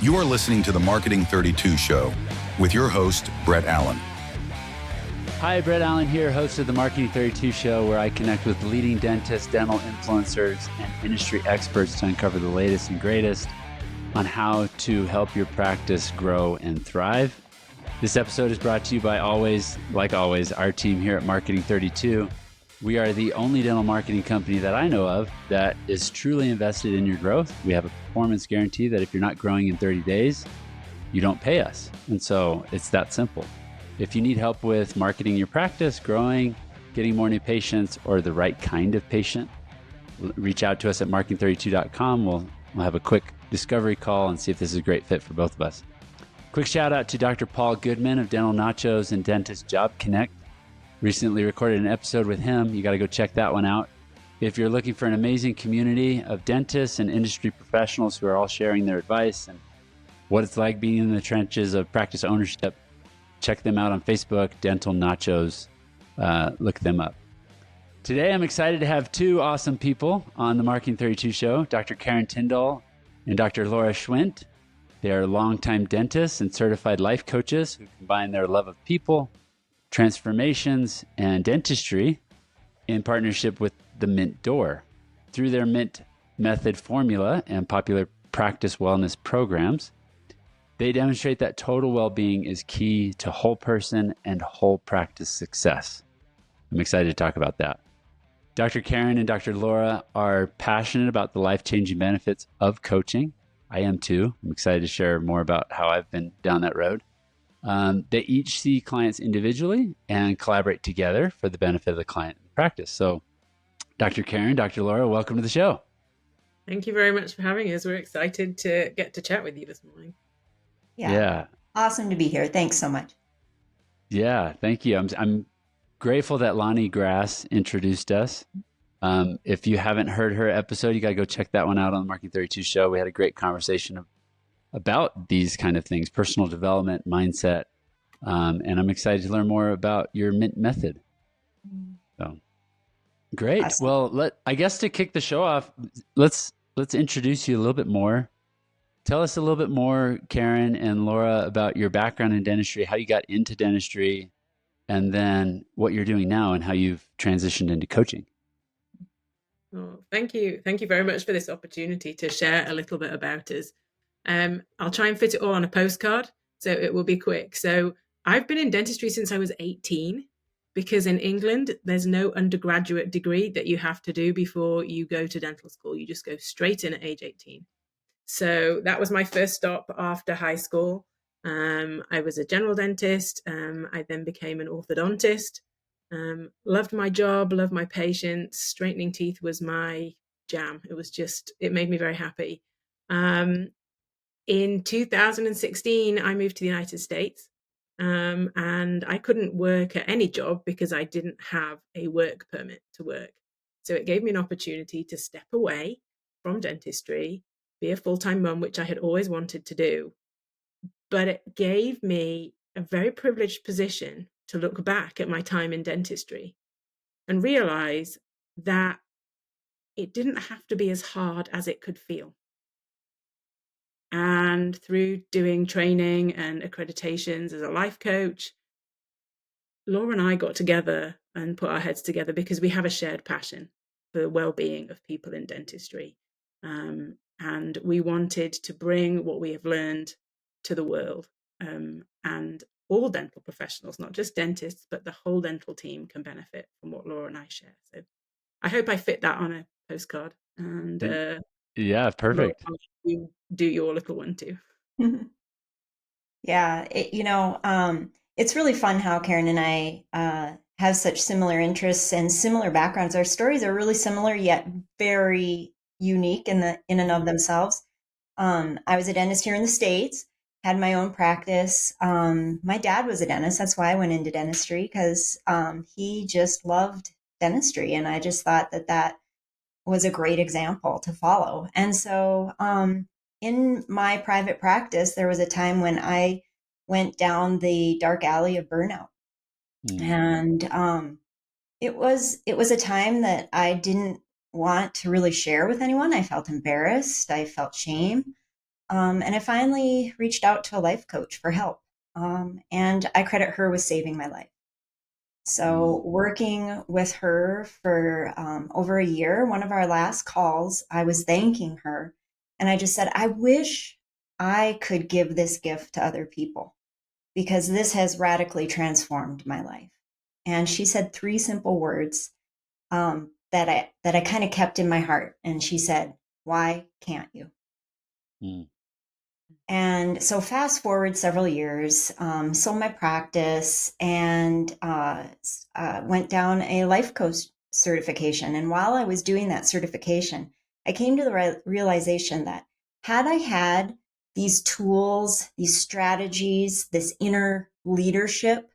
You are listening to the Marketing 32 Show with your host, Brett Allen. Hi, Brett Allen here, host of the Marketing 32 Show, where I connect with leading dentists, dental influencers, and industry experts to uncover the latest and greatest on how to help your practice grow and thrive. This episode is brought to you by like always, our team here at Marketing 32. We are the only dental marketing company that I know of that is truly invested in your growth. We have a performance guarantee that if you're not growing in 30 days, you don't pay us. And so it's that simple. If you need help with marketing your practice, growing, getting more new patients, or the right kind of patient, reach out to us at marketing32.com. We'll have a quick discovery call and see if this is a great fit for both of us. Quick shout out to Dr. Paul Goodman of Dental Nachos and Dentist Job Connect. Recently recorded an episode with him. You got to go check that one out. If you're looking for an amazing community of dentists and industry professionals who are all sharing their advice and what it's like being in the trenches of practice ownership, check them out on Facebook, Dental Nachos. Look them up. Today, I'm excited to have two awesome people on the Marketing 32 Show, Dr. Karen Tindall and Dr. Laura Schwindt. They are longtime dentists and certified life coaches who combine their love of people, transformations, and dentistry in partnership with the Mint Door. Through their Mint method formula and popular practice wellness programs, they demonstrate that total well-being is key to whole person and whole practice success. I'm excited to talk about that. Dr. Karen and Dr. Laura are passionate about the life-changing benefits of coaching. I am too. I'm excited to share more about how I've been down that road. They each see clients individually and collaborate together for the benefit of the client and the practice. So, Dr. Karen, Dr. Laura, welcome to the show. Thank you very much for having us. We're excited to get to chat with you this morning. Yeah. Awesome to be here. Thanks so much. Yeah, thank you. I'm grateful that Lonnie Grass introduced us. If you haven't heard her episode, you got to go check that one out on the Marketing 32 Show. We had a great conversation about these kind of things, personal development, mindset. And I'm excited to learn more about your Mint method. So great. Awesome. Well, I guess to kick the show off, let's introduce you a little bit more. Tell us a little bit more, Karen and Laura, about your background in dentistry, how you got into dentistry, and then what you're doing now and how you've transitioned into coaching. Oh, thank you. Thank you very much for this opportunity to share a little bit about us. I'll try and fit it all on a postcard, so it will be quick. So I've been in dentistry since I was 18, because in England, there's no undergraduate degree that you have to do before you go to dental school. You just go straight in at age 18. So that was my first stop after high school. I was a general dentist. I then became an orthodontist. Loved my job, loved my patients. Straightening teeth was my jam. It made me very happy. In 2016, I moved to the United States, and I couldn't work at any job because I didn't have a work permit to work. So it gave me an opportunity to step away from dentistry, be a full-time mum, which I had always wanted to do. But it gave me a very privileged position to look back at my time in dentistry and realize that it didn't have to be as hard as it could feel. And through doing training and accreditations as a life coach, Laura and I got together and put our heads together because we have a shared passion for the well-being of people in dentistry. And we wanted to bring what we have learned to the world. And all dental professionals, not just dentists, but the whole dental team can benefit from what Laura and I share. So I hope I fit that on a postcard. And yeah, perfect. Laura, you do your little one too. Yeah, it's really fun how Karen and I have such similar interests and similar backgrounds. Our stories are really similar, yet very unique in and of themselves. I was a dentist here in the States, had my own practice. My dad was a dentist. That's why I went into dentistry, because he just loved dentistry. And I just thought that was a great example to follow. And so in my private practice, there was a time when I went down the dark alley of burnout. And it was a time that I didn't want to really share with anyone. I felt embarrassed. I felt shame. And I finally reached out to a life coach for help. And I credit her with saving my life. So, working with her for over a year, one of our last calls, I was thanking her. And I just said, I wish I could give this gift to other people because this has radically transformed my life. And she said three simple words that I kind of kept in my heart. And she said, "Why can't you?" Mm. And so fast forward several years, sold my practice and went down a life coach certification. And while I was doing that certification, I came to the realization that had I had these tools, these strategies, this inner leadership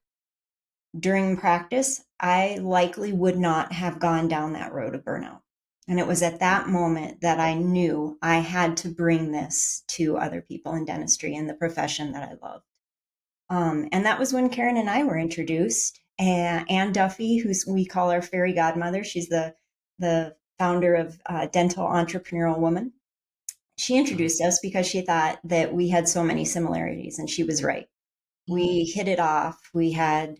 during practice, I likely would not have gone down that road of burnout. And it was at that moment that I knew I had to bring this to other people in dentistry and the profession that I love. And that was when Karen and I were introduced. Ann Duffy, who we call our fairy godmother, she's the founder of Dental Entrepreneurial Woman. She introduced us because she thought that we had so many similarities, and she was right. We hit it off. We had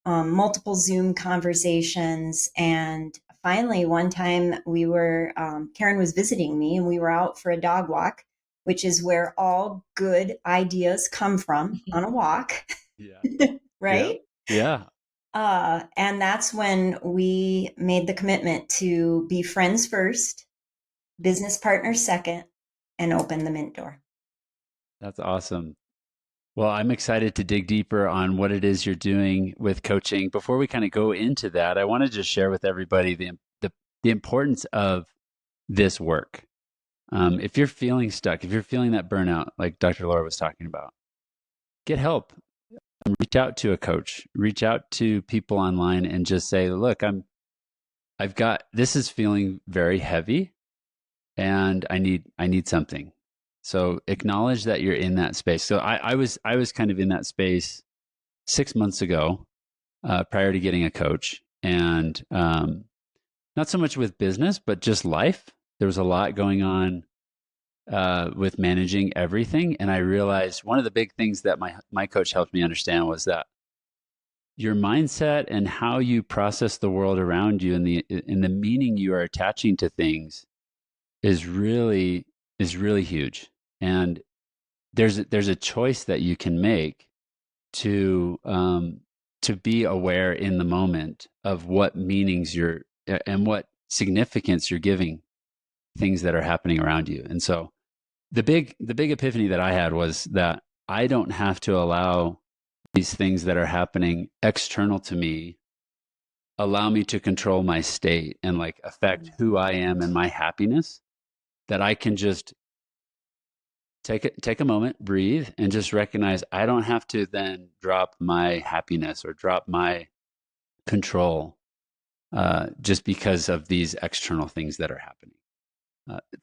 multiple Zoom conversations. And finally, one time Karen was visiting me and we were out for a dog walk, which is where all good ideas come from on a walk. Yeah. Right? Yeah. And that's when we made the commitment to be friends first, business partners second, and open the Mint door. That's awesome. Well, I'm excited to dig deeper on what it is you're doing with coaching. Before we kind of go into that, I want to just share with everybody the importance of this work. If you're feeling stuck, if you're feeling that burnout, like Dr. Laura was talking about, get help. Reach out to a coach. Reach out to people online and just say, "Look, this is feeling very heavy, and I need something." So acknowledge that you're in that space. So I was kind of in that space 6 months ago, prior to getting a coach, and not so much with business, but just life. There was a lot going on with managing everything, and I realized one of the big things that my coach helped me understand was that your mindset and how you process the world around you and the meaning you are attaching to things is really huge. And there's a choice that you can make to be aware in the moment of what meanings and what significance you're giving things that are happening around you. And so the big epiphany that I had was that I don't have to allow these things that are happening external to me allow me to control my state and like affect who I am and my happiness. That I can just take a moment, breathe, and just recognize I don't have to then drop my happiness or drop my control just because of these external things that are happening.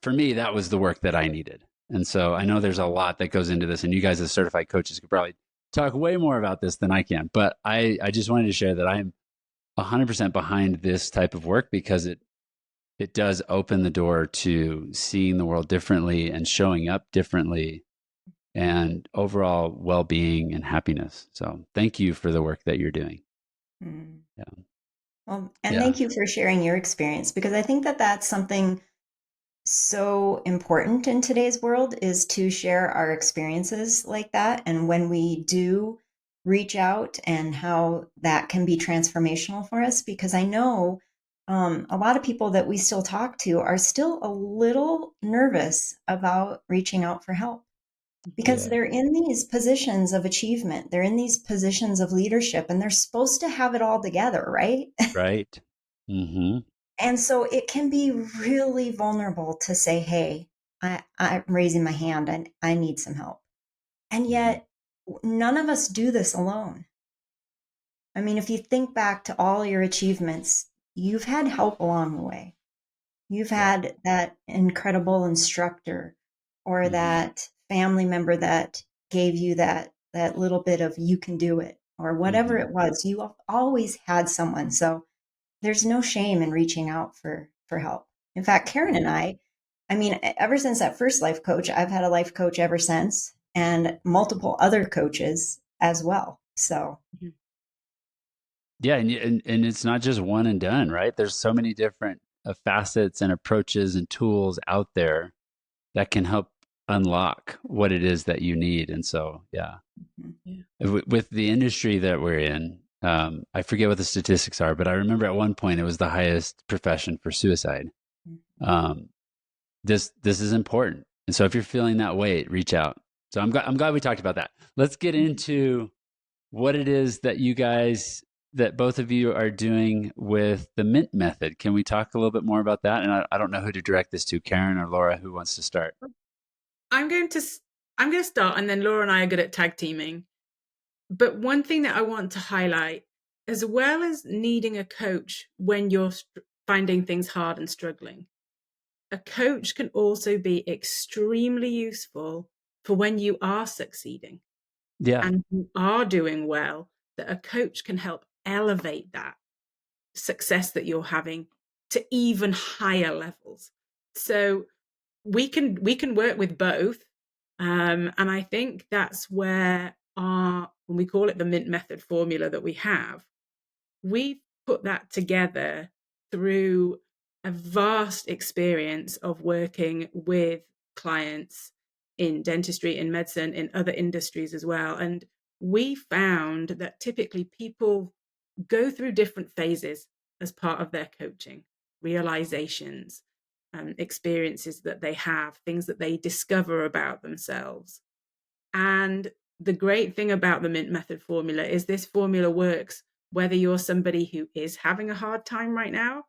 For me, that was the work that I needed. And so I know there's a lot that goes into this, and you guys as certified coaches could probably talk way more about this than I can. But I just wanted to share that I'm 100% behind this type of work because it does open the door to seeing the world differently and showing up differently and overall well-being and happiness. So thank you for the work that you're doing. Mm. Yeah. Well, and thank you for sharing your experience, because I think that that's something so important in today's world, is to share our experiences like that. And when we do reach out, and how that can be transformational for us, because I know a lot of people that we still talk to are still a little nervous about reaching out for help, because they're in these positions of achievement. They're in these positions of leadership, and they're supposed to have it all together, right? Right. Mm-hmm. And so it can be really vulnerable to say, hey, I'm raising my hand and I need some help. And yet, none of us do this alone. I mean, if you think back to all your achievements, you've had help along the way. You've had that incredible instructor or that family member that gave you that little bit of you can do it, or whatever it was. You have always had someone. So there's no shame in reaching out for help. In fact, Karen and I, I mean, ever since that first life coach, I've had a life coach ever since, and multiple other coaches as well. So, Yeah, and it's not just one and done, right? There's so many different facets and approaches and tools out there that can help unlock what it is that you need. And so, yeah, Yeah. with the industry that we're in, I forget what the statistics are, but I remember at one point it was the highest profession for suicide. Um, this is important, and so if you're feeling that weight, reach out. So I'm glad we talked about that. Let's get into what it is that you guys, that both of you are doing with the Mint method. Can we talk a little bit more about that? And I don't know who to direct this to, Karen or Laura, who wants to start. I'm going to start, and then Laura and I are good at tag teaming. But one thing that I want to highlight, as well as needing a coach when you're finding things hard and struggling, a coach can also be extremely useful for when you are succeeding and you are doing well, that a coach can help elevate that success that you're having to even higher levels. So we can work with both. And I think that's where when we call it the Mint method formula that we have, we put that together through a vast experience of working with clients in dentistry, in medicine, in other industries as well. And we found that typically people go through different phases as part of their coaching, realizations, experiences that they have, things that they discover about themselves. And the great thing about the Mint method formula is this formula works whether you're somebody who is having a hard time right now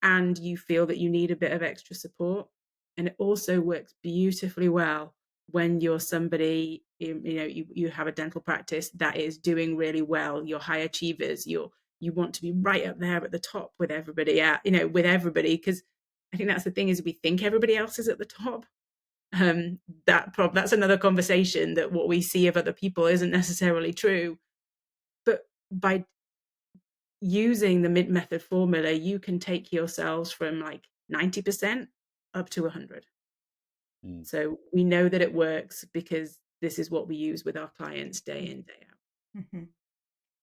and you feel that you need a bit of extra support. And it also works beautifully well when you're somebody, you have a dental practice that is doing really well, you're high achievers, you want to be right up there at the top with everybody, because I think that's the thing, is we think everybody else is at the top. That's another conversation, that what we see of other people isn't necessarily true. But by using the Mint method formula, you can take yourselves from like 90% up to 100. So we know that it works because this is what we use with our clients day in, day out. mm-hmm.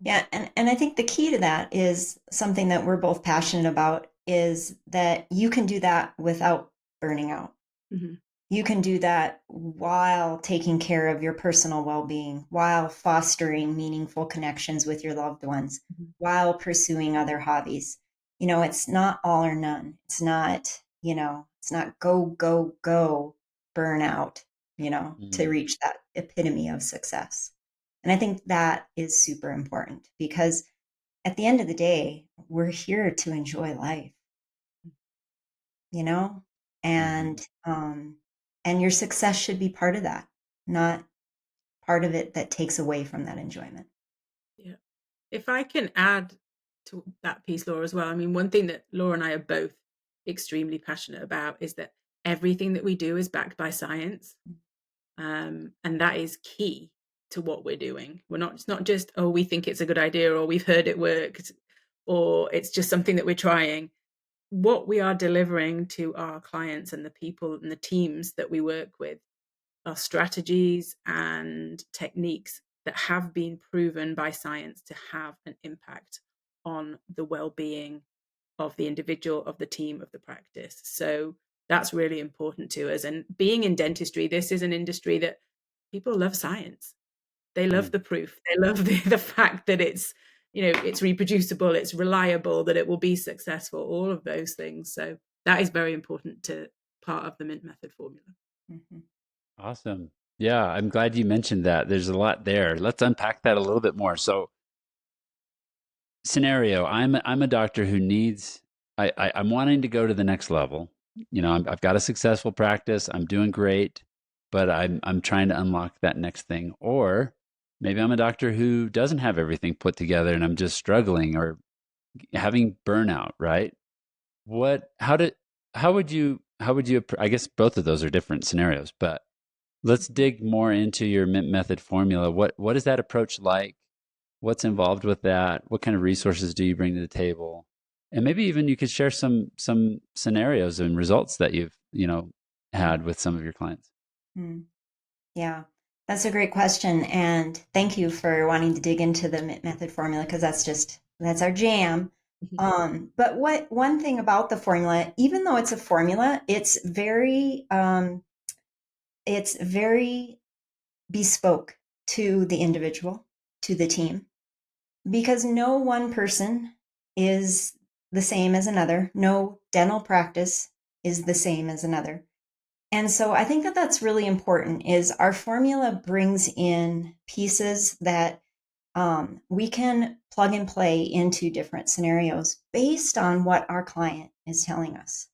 Yeah, and I think the key to that is something that we're both passionate about, is that you can do that without burning out. Mm-hmm. You can do that while taking care of your personal well-being, while fostering meaningful connections with your loved ones, while pursuing other hobbies. It's not all or none. It's not go, go, go, burnout, to reach that epitome of success. And I think that is super important, because at the end of the day, we're here to enjoy life, and your success should be part of that, not part of it that takes away from that enjoyment. Yeah. If I can add to that piece, Laura, as well. I mean, one thing that Laura and I are both extremely passionate about is that everything that we do is backed by science. And that is key to what we're doing. It's not just, oh, we think it's a good idea, or we've heard it worked, or it's just something that we're trying. What we are delivering to our clients and the people and the teams that we work with are strategies and techniques that have been proven by science to have an impact on the well-being of the individual, of the team, of the practice. So that's really important to us. And being in dentistry, this is an industry that people love science. They love the proof. They love the fact that it's reproducible, it's reliable, that it will be successful, all of those things. So that is very important to part of the Mint method formula. Mm-hmm. Awesome. Yeah, I'm glad you mentioned that. There's a lot there. Let's unpack that a little bit more. So, scenario, I'm a doctor who needs, I'm wanting to go to the next level. I've got a successful practice. I'm doing great, but I'm trying to unlock that next thing. Or maybe I'm a doctor who doesn't have everything put together and I'm just struggling or having burnout, right? How would you, I guess both of those are different scenarios, but let's dig more into your Mint method formula. What is that approach like? What's involved with that? What kind of resources do you bring to the table? And maybe even you could share some scenarios and results that you've had with some of your clients? Yeah, that's a great question. And thank you for wanting to dig into the MIT method formula, because that's our jam. But one thing about the formula, even though it's a formula, it's very bespoke to the individual, to the team, because no one person is the same as another. No dental practice is the same as another. And so I think that that's really important, is our formula brings in pieces that we can plug and play into different scenarios based on what our client is telling us.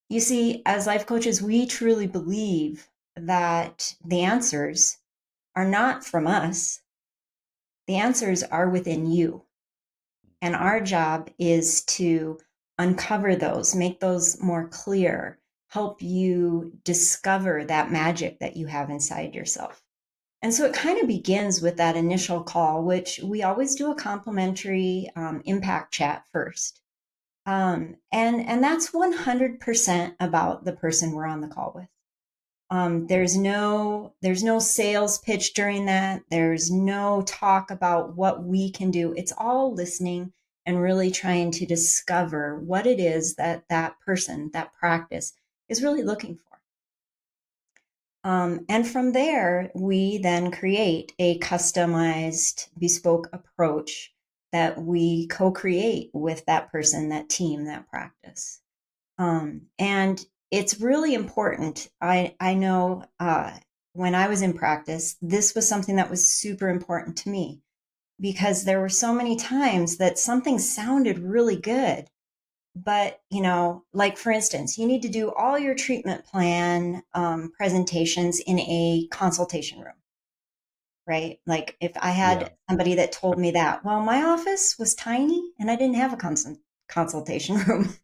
You see, as life coaches, we truly believe that the answers are not from us. The answers are within you. And our job is to uncover those, make those more clear, help you discover that magic that you have inside yourself. And so it kind of begins with that initial call, which we always do a complimentary impact chat first. And that's 100% about the person we're on the call with. There's no sales pitch during that. There's no talk about what we can do. It's all listening and really trying to discover what it is that person, that practice is really looking for. And from there, we then create a customized, bespoke approach that we co-create with that person, that team, that practice. And it's really important. I know when I was in practice, this was something that was super important to me, because there were so many times that something sounded really good. But, like for instance, you need to do all your treatment plan presentations in a consultation room, right? Like if I had somebody that told me that, well, my office was tiny and I didn't have a consultation room.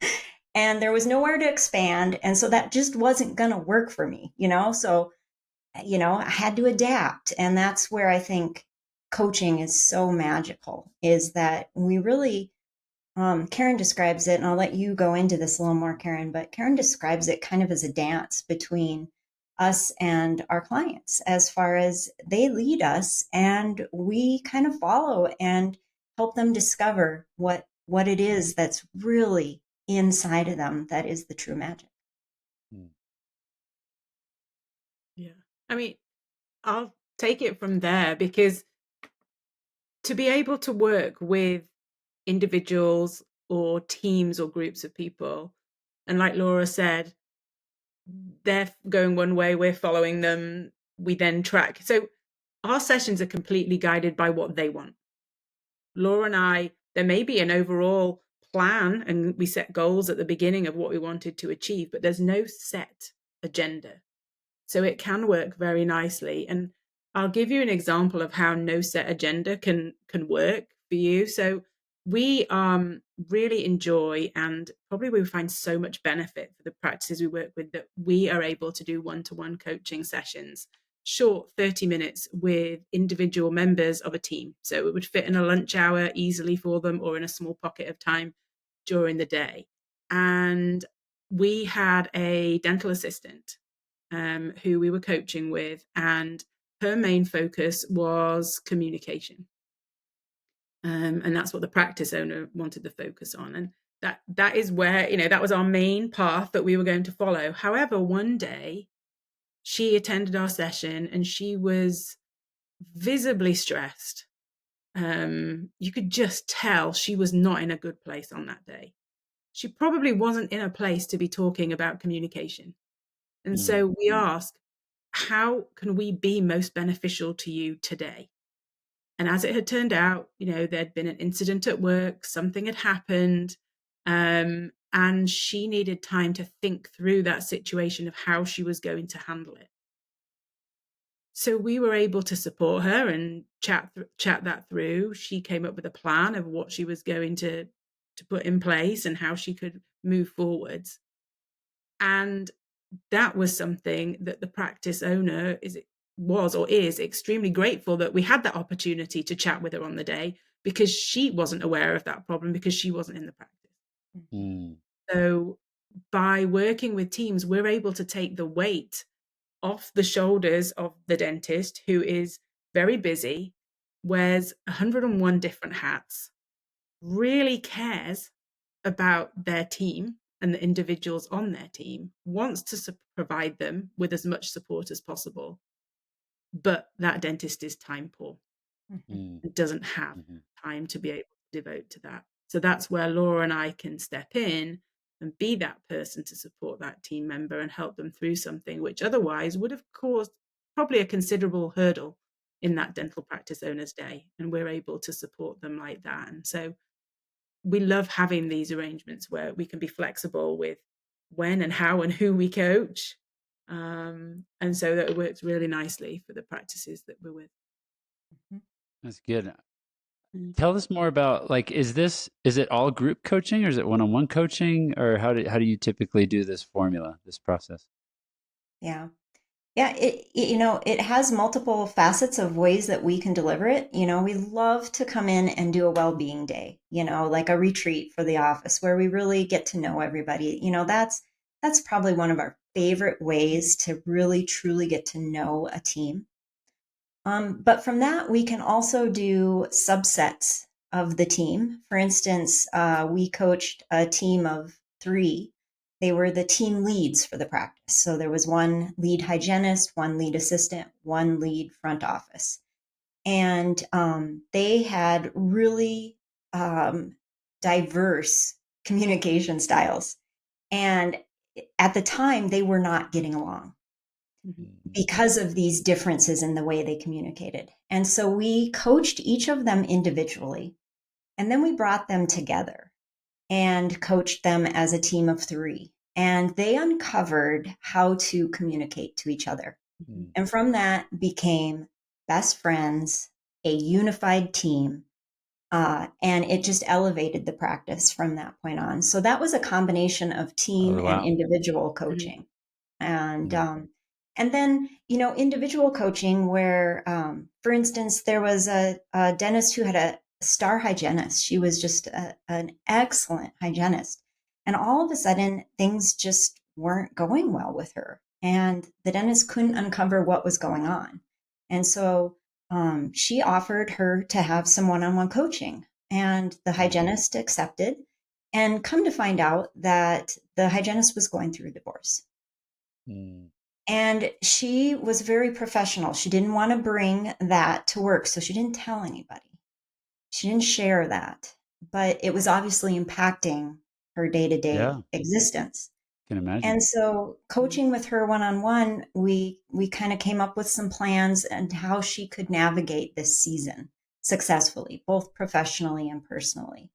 And there was nowhere to expand. And so that just wasn't going to work for me, So, I had to adapt. And that's where I think coaching is so magical, is that we really, Karen describes it, and I'll let you go into this a little more, Karen, but Karen describes it kind of as a dance between us and our clients, as far as they lead us and we kind of follow and help them discover what it is that's really inside of them that is the true magic. Yeah. I mean, I'll take it from there, because to be able to work with individuals or teams or groups of people, and like Laura said, they're going one way, we're following them, we then track. So our sessions are completely guided by what they want. Laura and I, there may be an overall plan and we set goals at the beginning of what we wanted to achieve, but there's no set agenda. So it can work very nicely. And I'll give you an example of how no set agenda can work for you. So we really enjoy, and probably we find so much benefit for the practices we work with, that we are able to do one-to-one coaching sessions, short 30 minutes with individual members of a team. So it would fit in a lunch hour easily for them, or in a small pocket of time during the day. And we had a dental assistant who we were coaching with, and her main focus was communication. And that's what the practice owner wanted to focus on. And that is where, that was our main path that we were going to follow. However, one day she attended our session and she was visibly stressed. You could just tell she was not in a good place on that day. She probably wasn't in a place to be talking about communication. And so we asked, how can we be most beneficial to you today? And as it had turned out, there'd been an incident at work, something had happened, and she needed time to think through that situation of how she was going to handle it. So we were able to support her and chat that through. She came up with a plan of what she was going to put in place and how she could move forwards. And that was something that the practice owner is extremely grateful that we had that opportunity to chat with her on the day, because she wasn't aware of that problem because she wasn't in the practice. So by working with teams, we're able to take the weight off the shoulders of the dentist, who is very busy, wears 101 different hats, really cares about their team and the individuals on their team, wants to provide them with as much support as possible. But that dentist is time poor Mhm. and doesn't have Mhm. time to be able to devote to that. So that's where Laura and I can step in and be that person to support that team member and help them through something which otherwise would have caused probably a considerable hurdle in that dental practice owner's day. And we're able to support them like that. And so we love having these arrangements where we can be flexible with when and how and who we coach. And so that it works really nicely for the practices that we're with. Mhm. That's good. Mm. Tell us more about, like, is it all group coaching, or is it one-on-one coaching, or how do you typically do this formula, this process? Yeah. Yeah, it has multiple facets of ways that we can deliver it. We love to come in and do a well-being day, like a retreat for the office where we really get to know everybody. That's probably one of our favorite ways to really truly get to know a team. But from that, we can also do subsets of the team. For instance, we coached a team of 3. They were the team leads for the practice. So there was one lead hygienist, one lead assistant, one lead front office. And they had really diverse communication styles. And at the time, they were not getting along because of these differences in the way they communicated. And so we coached each of them individually, and then we brought them together and coached them as a team of 3. And they uncovered how to communicate to each other. Mm. And from that became best friends, a unified team. And it just elevated the practice from that point on. So that was a combination of team Oh, and wow. individual Mhm. coaching. And Mm. and then individual coaching where, for instance, there was a dentist who had a star hygienist. She was just an excellent hygienist, and all of a sudden things just weren't going well with her, and the dentist couldn't uncover what was going on, and so she offered her to have some one-on-one coaching, and the hygienist accepted. And come to find out that the hygienist was going through a divorce. Mm. And she was very professional. She didn't want to bring that to work, so she didn't tell anybody. She didn't share that, but it was obviously impacting her day-to-day Yeah, existence. can imagine. And so coaching with her one-on-one, we kind of came up with some plans and how she could navigate this season successfully, both professionally and personally.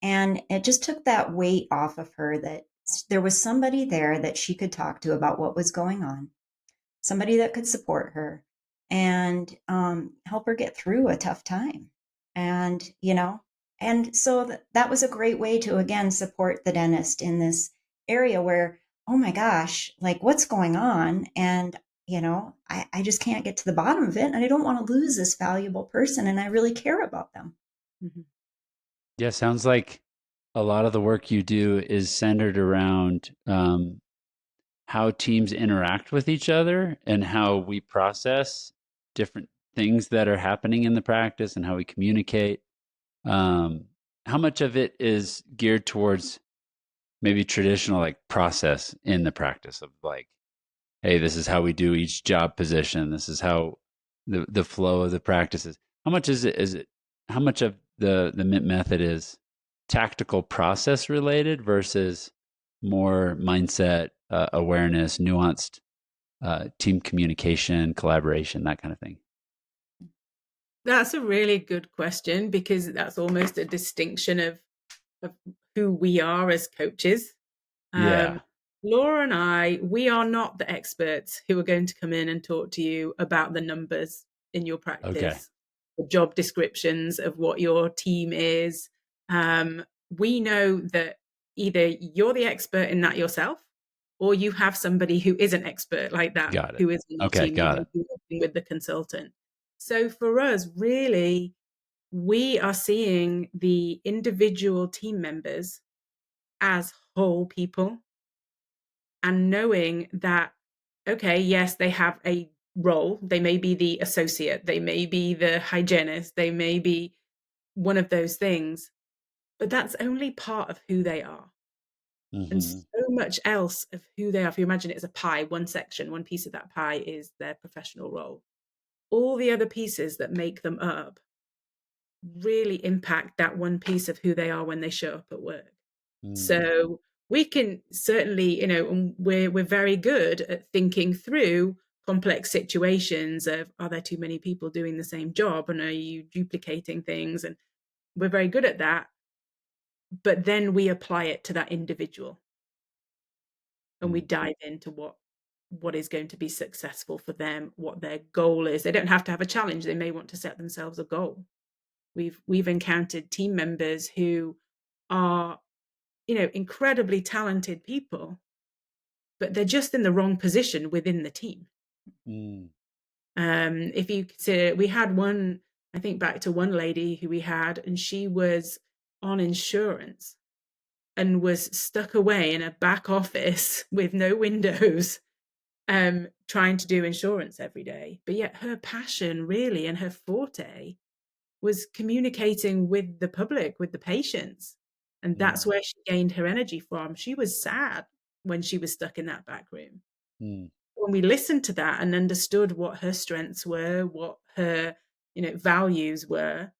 And it just took that weight off of her that there was somebody there that she could talk to about what was going on, somebody that could support her and help her get through a tough time. And, and so that was a great way to, again, support the dentist in this area where, oh my gosh, like what's going on? And, I just can't get to the bottom of it. And I don't want to lose this valuable person. And I really care about them. Mhm. Yeah, sounds like a lot of the work you do is centered around how teams interact with each other and how we process different things that are happening in the practice and how we communicate. Um, how much of it is geared towards maybe traditional like process in the practice of like, hey, this is how we do each job position. This is how the flow of the practice is. How much is it how much of the MIT method is tactical process related versus more mindset, awareness, nuanced team communication, collaboration, that kind of thing? That's a really good question because that's almost a distinction of who we are as coaches. Yeah. Um, Laura and I, we are not the experts who are going to come in and talk to you about the numbers in your Okay. practice, the job descriptions of what your team is. We know that either you're the expert in that yourself, or you have somebody who is an expert like that, Got it. who is in your Okay. team that Got may it. be working with the consultant. So for us, really, we are seeing the individual team members as whole people and knowing that, okay, yes, they have a role. They may be the associate, they may be the hygienist, they may be one of those things, but that's only part of who they are. And so much else of who they are, if you imagine it as a pie, one section, one piece of that pie is their professional role. All the other pieces that make them up really impact that one piece of who they are when they show up at work. So we can certainly, and we're very good at thinking through complex situations of, are there too many people doing the same job, and are you duplicating things? And we're very good at that. But then we apply it to that individual, and we dive into what is going to be successful for them, what their goal is. They don't have to have a challenge. They may want to set themselves a goal. We've encountered team members who are, incredibly talented people, but they're just in the wrong position within the team. If you consider, we had one, I think back to one lady who we had, and she was on insurance and was stuck away in a back office with no windows, trying to do insurance every day. But yet her passion really, and her forte, was communicating with the public, with the patients. And that's where she gained her energy from. She was sad when she was stuck in that back room. When we listened to that and understood what her strengths were, what her, values were,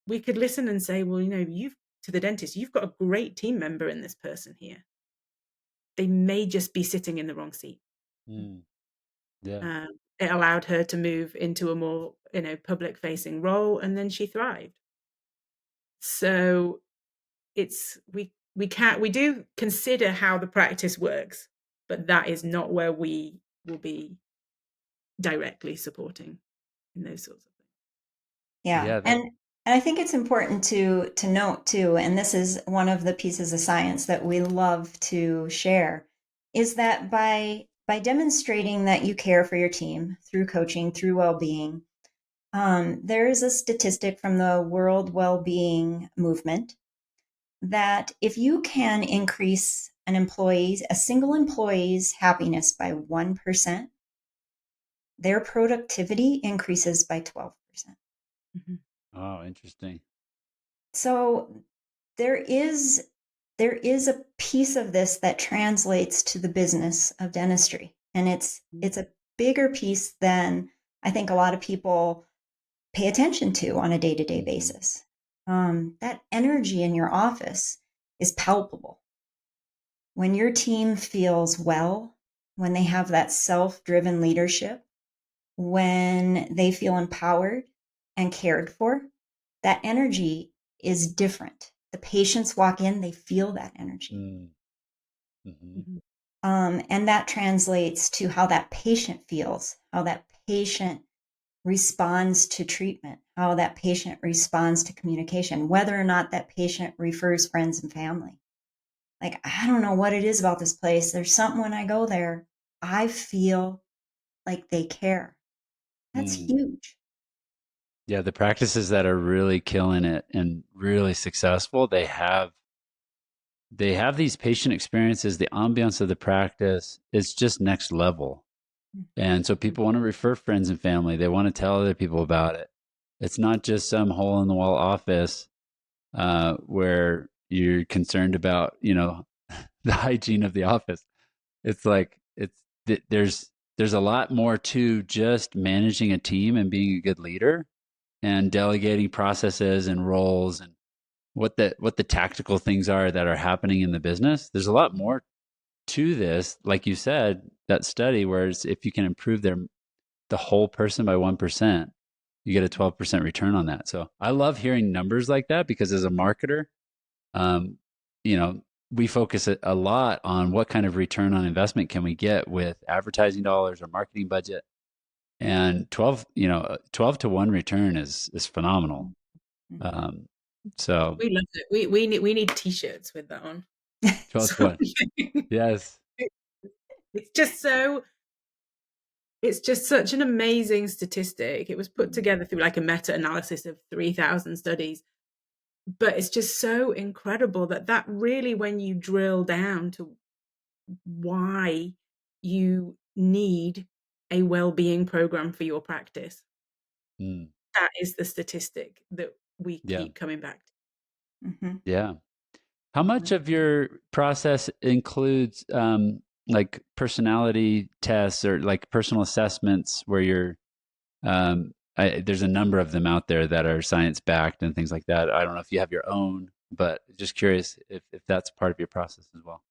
we could listen and say, well, to the dentist, you've got a great team member in this person here. They may just be sitting in the wrong seat. Yeah. It allowed her to move into a more, public facing role, and then she thrived. So we do consider how the practice works, but that is not where we will be directly supporting in those sorts of things. Yeah. And I think it's important to note too, and this is one of the pieces of science that we love to share, is that by demonstrating that you care for your team through coaching, through well-being, there is a statistic from the World Well-Being Movement that if you can increase a single employee's happiness by 1%, their productivity increases by 12%. Oh, interesting. So there is a piece of this that translates to the business of dentistry, and it's a bigger piece than I think a lot of people pay attention to on a day-to-day basis. That energy in your office is palpable. When your team feels well, when they have that self-driven leadership, when they feel empowered and cared for, that energy is different. The patients walk in, they feel that energy. And that translates to how that patient feels, how that patient responds to treatment, how that patient responds to communication, whether or not that patient refers friends and family. Like, I don't know what it is about this place. There's something when I go there, I feel like they care. That's huge. Yeah, the practices that are really killing it and really successful, they have these patient experiences. The ambiance of the practice is just next level. And so people want to refer friends and family. They want to tell other people about it. It's not just some hole in the wall office where you're concerned about, the hygiene of the office. It's like there's a lot more to just managing a team and being a good leader and delegating processes and roles and what the tactical things are that are happening in the business. There's a lot more to this, like you said, that study, whereas if you can improve the whole person by 1%, you get a 12% return on that. So I love hearing numbers like that, because as a marketer, we focus a lot on what kind of return on investment can we get with advertising dollars or marketing budget. And 12 to 1 return is phenomenal. So we love it. We need t-shirts with that on. 12 to 1. Yes. It's just such an amazing statistic. It was put together through like a meta-analysis of 3,000 studies. But it's just so incredible that really, when you drill down to why you need a well-being program for your practice. Mm. That is the statistic that we Yeah. keep coming back to. Mm-hmm. Yeah. How much of your process includes like personality tests or like personal assessments where you're there's a number of them out there that are science backed and things like that. I don't know if you have your own, but just curious if that's part of your process as well.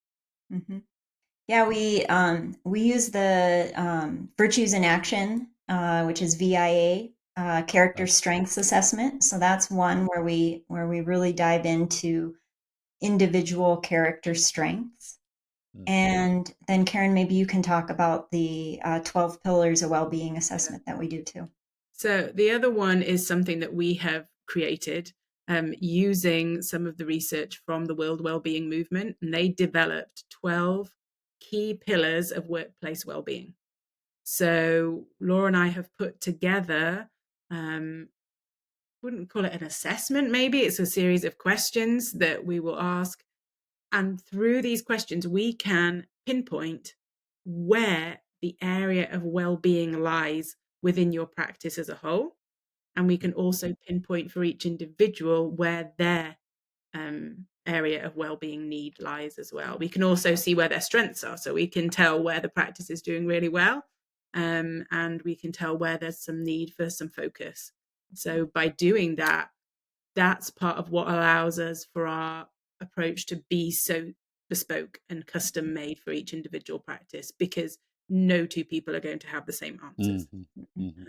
Mm-hmm. Yeah, we use the Virtues in Action, which is VIA, character Oh. strengths assessment. So that's one where we really dive into individual character strengths. Mm. And then Karen, maybe you can talk about the 12 pillars of well-being Yeah. assessment that we do too. So the other one is something that we have created using some of the research from the World Wellbeing Movement, and they developed 12 key pillars of workplace well-being. So Laura and I have put together, wouldn't call it an assessment, maybe it's a series of questions that we will ask. And through these questions, we can pinpoint where the area of well-being lies within your practice as a whole. And we can also pinpoint for each individual where their area of well-being need lies as well. We can also see where their strengths are. So we can tell where the practice is doing really well, and we can tell where there's some need for some focus. So by doing that, that's part of what allows us for our approach to be so bespoke and custom made for each individual practice, because no two people are going to have the same answers. Mm-hmm. Mm-hmm.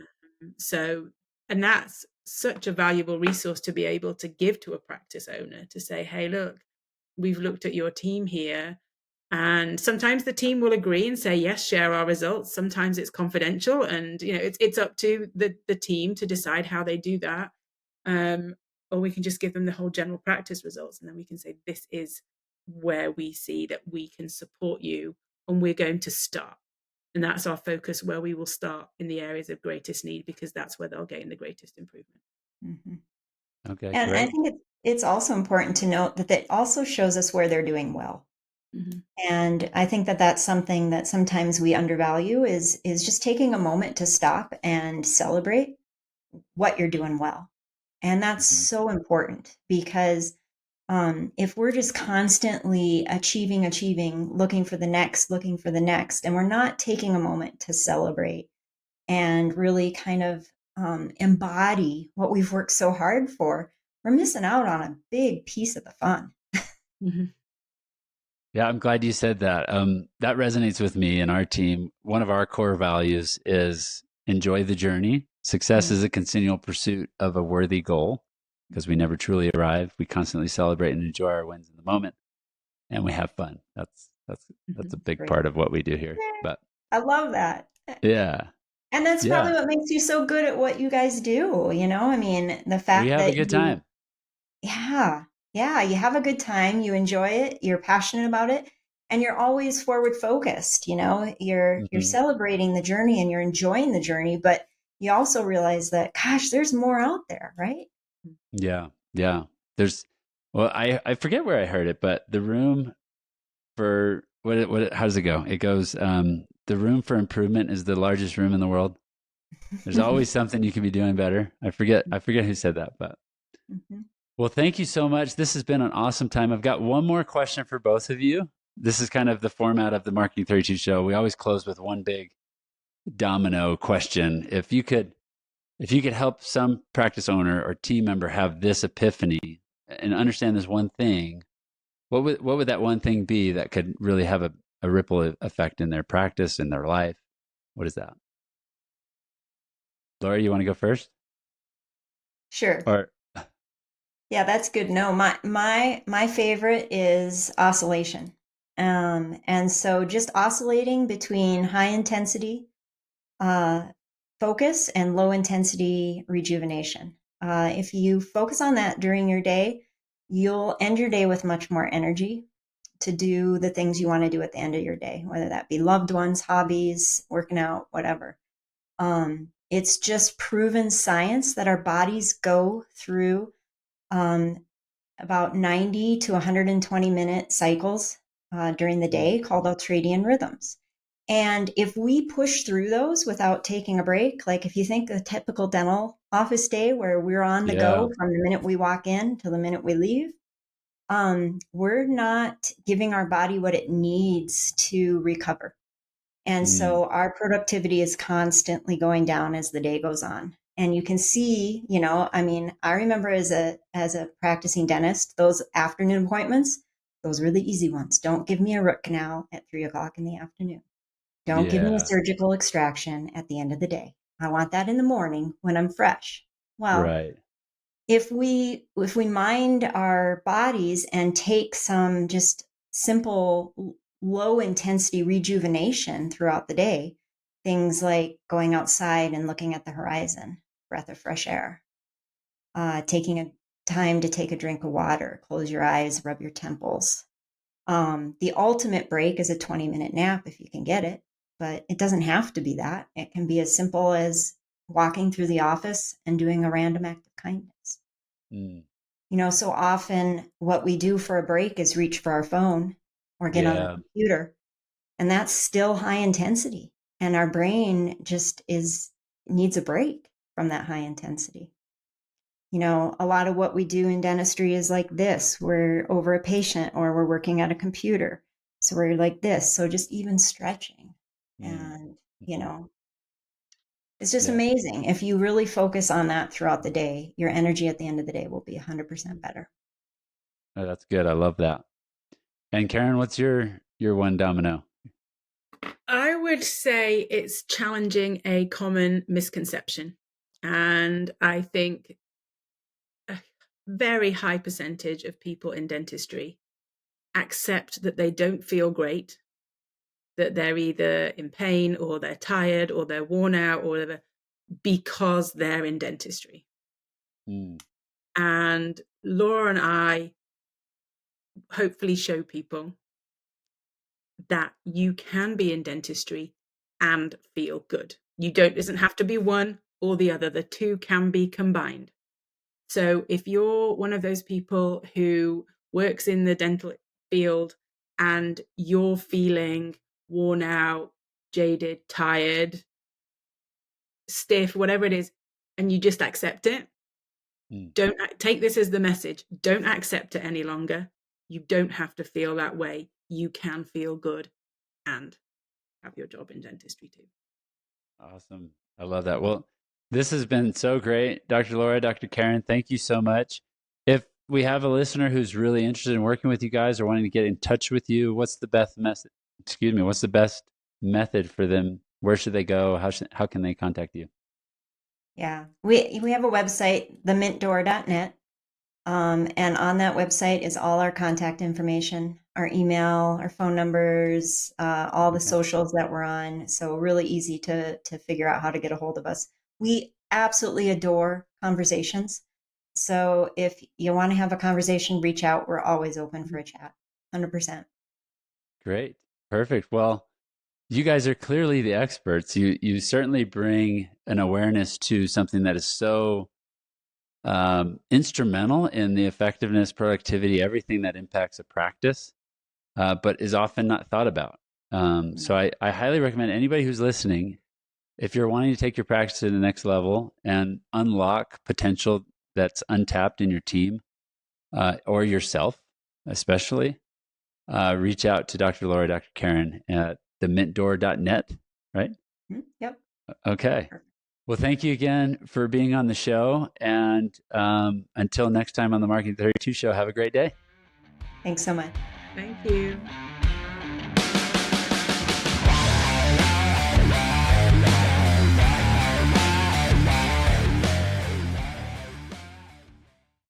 So, and that's such a valuable resource to be able to give to a practice owner to say, hey, look, we've looked at your team here. And sometimes the team will agree and say, yes, share our results. Sometimes it's confidential, and it's up to the team to decide how they do that. Or we can just give them the whole general practice results, and then we can say, this is where we see that we can support you, and we're going to start. And that's our focus, where we will start in the areas of greatest need, because that's where they'll gain the greatest improvement. Mm-hmm. Okay, And I great. think it's also important to note that it also shows us where they're doing well. Mm-hmm. And I think that that's something that sometimes we undervalue is just taking a moment to stop and celebrate what you're doing well. And that's Mm-hmm. so important, because if we're just constantly achieving, looking for the next, and we're not taking a moment to celebrate and really kind of embody what we've worked so hard for, we're missing out on a big piece of the fun. Mm-hmm. Yeah, I'm glad you said that. That resonates with me and our team. One of our core values is enjoy the journey. Success is a continual pursuit of a worthy goal, because we never truly arrive. We constantly celebrate and enjoy our wins in the moment, and we have fun. That's a big Great. part of what we do here. But I love that. yeah, And that's probably what makes you so good at what you guys do. I mean, the fact we have that a good time. Yeah, you have a good time, you enjoy it, you're passionate about it, and you're always forward focused. You're Mm-hmm. celebrating the journey and you're enjoying the journey, but you also realize that, gosh, there's more out there, right? Yeah, yeah. I forget where I heard it, but the room for how does it go? It goes, the room for improvement is the largest room in the world. There's always something you can be doing better. I forget who said that, but well, thank you so much. This has been an awesome time. I've got one more question for both of you. This is kind of the format of the Marketing 32 show. We always close with one big domino question. If you could help some practice owner or team member have this epiphany and understand this one thing, what would that one thing be that could really have a ripple effect in their practice, in their life? What is that? Laura, you want to go first? Sure. Or Yeah, that's good. No, my favorite is oscillation. And so just oscillating between high intensity focus and low intensity rejuvenation. If you focus on that during your day, you'll end your day with much more energy to do the things you want to do at the end of your day, whether that be loved ones, hobbies, working out, whatever. It's just proven science that our bodies go through about 90 to 120 minute cycles during the day called ultradian rhythms. And if we push through those without taking a break, like if you think a typical dental office day where we're on the go from the minute we walk in to the minute we leave, we're not giving our body what it needs to recover. And so our productivity is constantly going down as the day goes on. And you can see, I remember as a practicing dentist, those afternoon appointments, those were the easy ones. Don't give me a root canal at 3:00 in the afternoon. Don't give me a surgical extraction at the end of the day. I want that in the morning when I'm fresh. Well, if we mind our bodies and take some just simple low intensity rejuvenation throughout the day, things like going outside and looking at the horizon, breath of fresh air, taking a time to take a drink of water, close your eyes, rub your temples. The ultimate break is a 20-minute nap if you can get it, but it doesn't have to be that. It can be as simple as walking through the office and doing a random act of kindness. So often what we do for a break is reach for our phone or get on the computer, and that's still high intensity. And our brain just needs a break from that high intensity. A lot of what we do in dentistry is like this. We're over a patient or we're working at a computer. So we're like this. So just even stretching and, it's just amazing. If you really focus on that throughout the day, your energy at the end of the day will be 100% better. Oh, that's good. I love that. And Karen, what's your one domino? I would say it's challenging a common misconception. And I think a very high percentage of people in dentistry accept that they don't feel great, that they're either in pain or they're tired or they're worn out or whatever because they're in dentistry. And Laura and I hopefully show people that you can be in dentistry and feel good. It doesn't have to be one or the other. The two can be combined. So if you're one of those people who works in the dental field and you're feeling worn out, jaded, tired, stiff, whatever it is, and you just accept it, don't take this as the message. Don't accept it any longer. You don't have to feel that way. You can feel good and have your job in dentistry too. Awesome. I love that. Well, this has been so great. Dr. Laura, Dr. Karen, thank you so much. If we have a listener who's really interested in working with you guys or wanting to get in touch with you, what's the best what's the best method for them? Where should they go? How can they contact you? Yeah, we have a website, themintdoor.net. And on that website is all our contact information, our email, our phone numbers, all the socials that we're on. So really easy to figure out how to get a hold of us. We absolutely adore conversations. So if you want to have a conversation, reach out. We're always open for a chat, 100%. Great. Perfect. Well, you guys are clearly the experts. You certainly bring an awareness to something that is so instrumental in the effectiveness, productivity, everything that impacts a practice, but is often not thought about. So I highly recommend anybody who's listening, if you're wanting to take your practice to the next level and unlock potential that's untapped in your team or yourself, especially, reach out to Dr. Laura, Dr. Karen at themintdoor.net, right? Yep. Okay. Well, thank you again for being on the show. And until next time on the Marketing 32 show, have a great day. Thanks so much. Thank you.